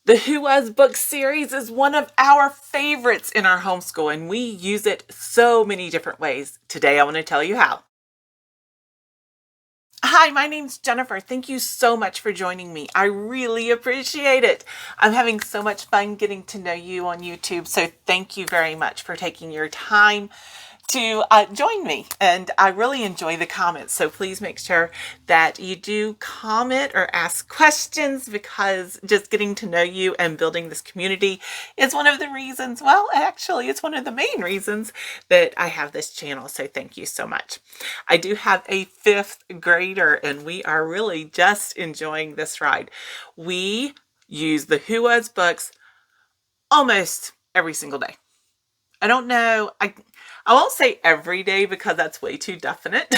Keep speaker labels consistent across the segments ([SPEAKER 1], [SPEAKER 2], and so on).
[SPEAKER 1] The Who Was Book series is one of our favorites in our homeschool, and we use it so many different ways. Today, I want to tell you how. Hi, my name's Jennifer. Thank you so much for joining me. I really appreciate it. I'm having so much fun getting to know you on YouTube, so thank you very much for taking your time to join me. And I really enjoy the comments, so please make sure that you do comment or ask questions, because just getting to know you and building this community is one of the reasons, well, actually it's one of the main reasons that I have this channel. So thank you so much. I do have a fifth grader, and we are really just enjoying this ride. We use the Who Was books almost every single day. I don't know. I won't say every day because that's way too definite.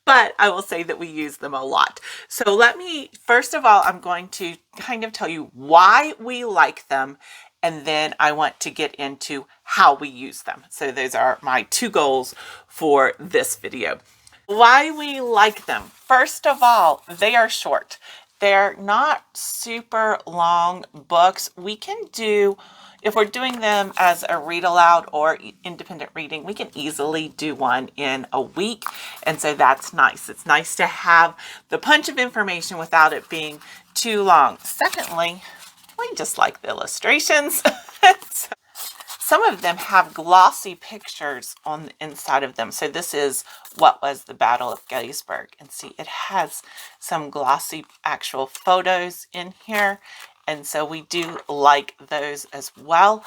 [SPEAKER 1] But I will say that we use them a lot. So let me, first of all, I'm going to kind of tell you why we like them, and then I want to get into how we use them. So those are my two goals for this video. Why we like them. First of all, they are short. They're not super long books. We can do, if we're doing them as a read aloud or independent reading, we can easily do one in a week. And so that's nice. It's nice to have the punch of information without it being too long. Secondly, we just like the illustrations. Some of them have glossy pictures on the inside of them. So this is What Was the Battle of Gettysburg. And see, it has some glossy actual photos in here. And so we do like those as well.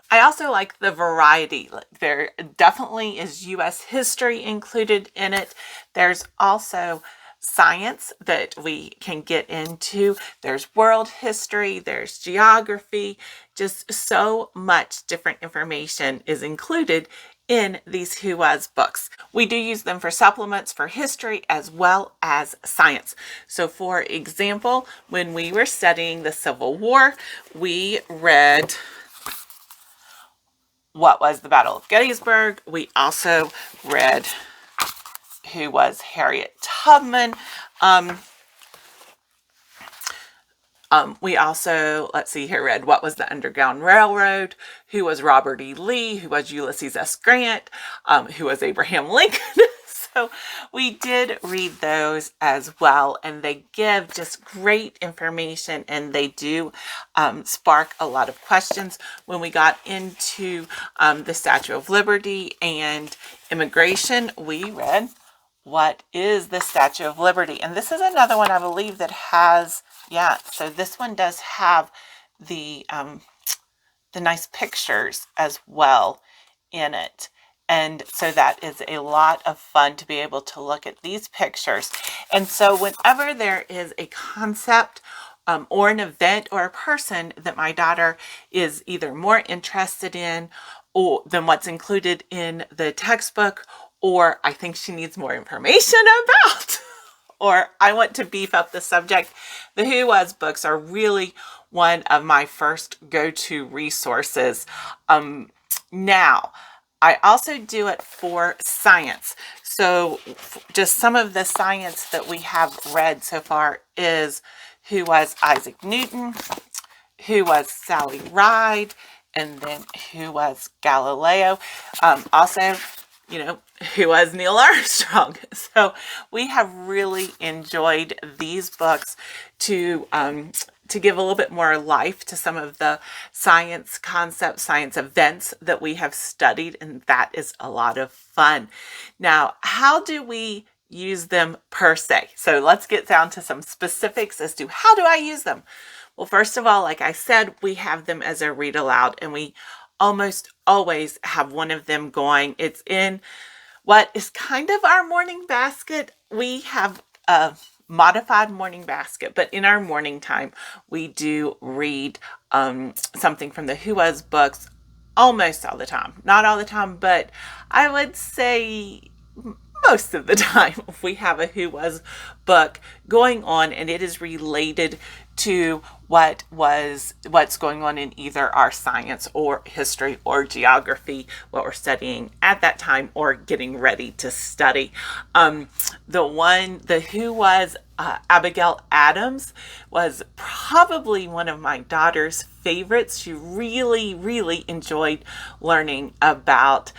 [SPEAKER 1] I also like the variety. There definitely is U.S. history included in it. There's also science that we can get into. There's world history, there's geography, just so much different information is included in these Who Was books. We do use them for supplements for history as well as science. So for example, when we were studying the Civil War, we read What Was the Battle of Gettysburg. We also read Who Was Harriet Tubman. We also, let's see here, read What Was the Underground Railroad, Who Was Robert E. Lee, Who Was Ulysses S. Grant, Who Was Abraham Lincoln. So we did read those as well, and they give just great information, and they do spark a lot of questions. When we got into the Statue of Liberty and immigration, we read What is the Statue of Liberty? And this is another one I believe that has, yeah, so this one does have the nice pictures as well in it. And so that is a lot of fun to be able to look at these pictures. And so whenever there is a concept or an event or a person that my daughter is either more interested in or than what's included in the textbook, or I think she needs more information about, or I want to beef up the subject, the Who Was books are really one of my first go-to resources. Now, I also do it for science. So just some of the science that we have read so far is Who Was Isaac Newton, Who Was Sally Ride, and then Who Was Galileo. Also, you know, Who Was Neil Armstrong? So we have really enjoyed these books to give a little bit more life to some of the science concepts, science events that we have studied, and that is a lot of fun. Now, how do we use them per se? So let's get down to some specifics as to how do I use them? Well, first of all, like I said, we have them as a read aloud, and we almost always have one of them going. It's in what is kind of our morning basket. We have a modified morning basket, but in our morning time, we do read something from the Who Was books almost all the time. Not all the time, but I would say most of the time we have a Who Was book going on, and it is related to what's going on in either our science or history or geography, what we're studying at that time or getting ready to study. The Who Was Abigail Adams was probably one of my daughter's favorites. She really, really enjoyed learning about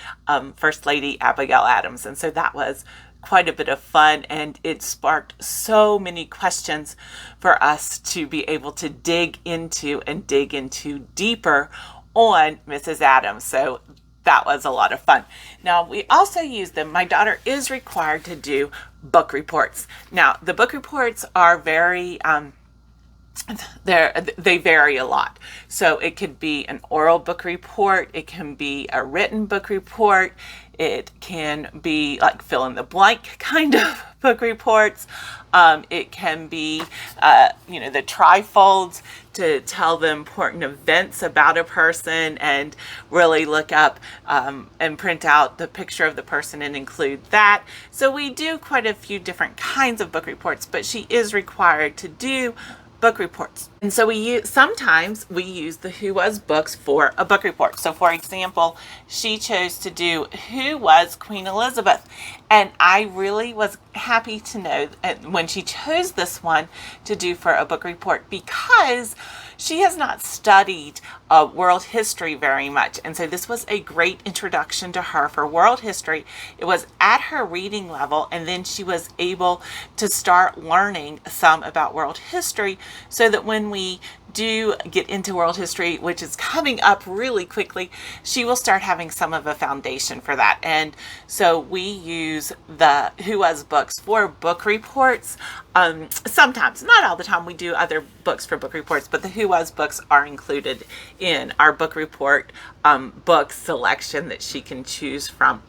[SPEAKER 1] First Lady Abigail Adams. And so that was quite a bit of fun, and it sparked so many questions for us to be able to dig into deeper on Mrs. Adams. So that was a lot of fun. Now, we also use them. My daughter is required to do book reports. Now, the book reports are very they vary a lot. So it could be an oral book report, it can be a written book report, it can be like fill in the blank kind of book reports. It can be the trifolds to tell the important events about a person and really look up and print out the picture of the person and include that. So we do quite a few different kinds of book reports, but she is required to do book reports. And so sometimes we use the Who Was books for a book report. So for example, she chose to do Who Was Queen Elizabeth? And I really was happy to know when she chose this one to do for a book report, because she has not studied world history very much. And so this was a great introduction to her for world history. It was at her reading level, and then she was able to start learning some about world history, so that when we do get into world history, which is coming up really quickly, she will start having some of a foundation for that. And so we use the Who Was books for book reports. Sometimes, not all the time, we do other books for book reports, but the Who Was books are included in our book report book selection that she can choose from.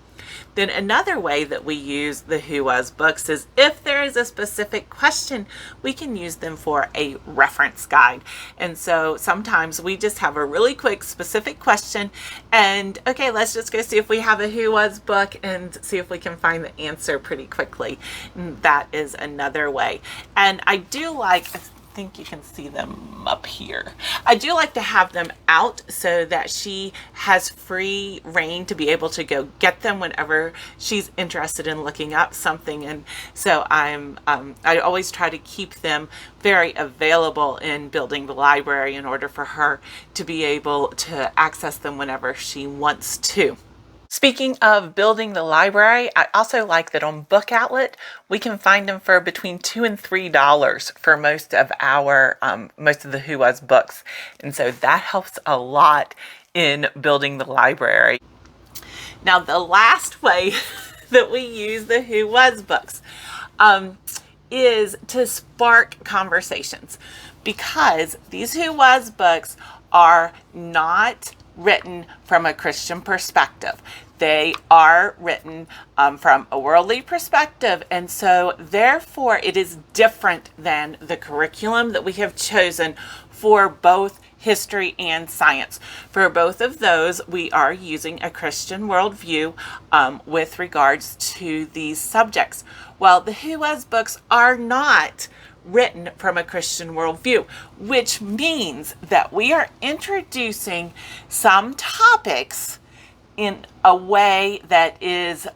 [SPEAKER 1] Then another way that we use the Who Was books is if there is a specific question, we can use them for a reference guide. And so sometimes we just have a really quick specific question, and okay, let's just go see if we have a Who Was book and see if we can find the answer pretty quickly. And that is another way. And I do like, I think you can see them up here. I do like to have them out so that she has free reign to be able to go get them whenever she's interested in looking up something. And so I always try to keep them very available in building the library in order for her to be able to access them whenever she wants to. Speaking of building the library, I also like that on Book Outlet, we can find them for between $2 and $3 for most of the Who Was books. And so that helps a lot in building the library. Now, the last way that we use the Who Was books is to spark conversations, because these Who Was books are not written from a Christian perspective. They are written from a worldly perspective, and so therefore it is different than the curriculum that we have chosen for both history and science. For both of those, we are using a Christian worldview with regards to these subjects. Well, the Who Was books are not written from a Christian worldview, which means that we are introducing some topics in a way that is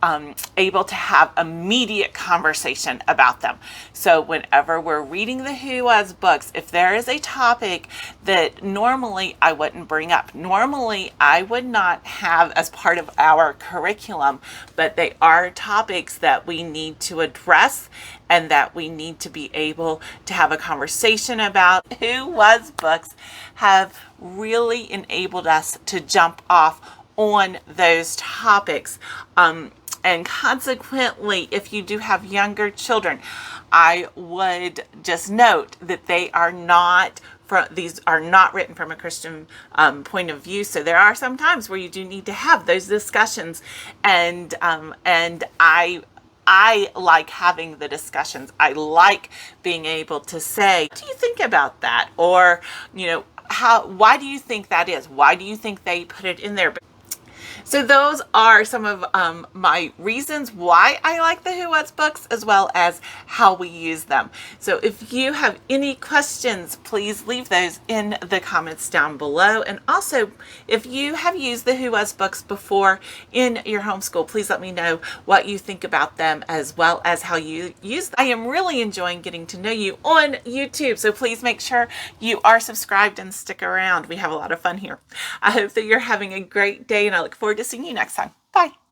[SPEAKER 1] able to have immediate conversation about them. So whenever we're reading the Who Was books, if there is a topic that normally I wouldn't bring up, normally I would not have as part of our curriculum, but they are topics that we need to address and that we need to be able to have a conversation about. Who Was books have really enabled us to jump off on those topics. And consequently, if you do have younger children, I would just note that these are not written from a Christian point of view. So there are some times where you do need to have those discussions, and I like having the discussions. I like being able to say, what do you think about that? Or, why do you think that is? Why do you think they put it in there? So those are some of my reasons why I like the Who What's books, as well as how we use them. So if you have any questions, please leave those in the comments down below. And also, if you have used the Who What's books before in your homeschool, please let me know what you think about them, as well as how you use them. I am really enjoying getting to know you on YouTube, so please make sure you are subscribed and stick around. We have a lot of fun here. I hope that you're having a great day, and I look forward to seeing you next time. Bye.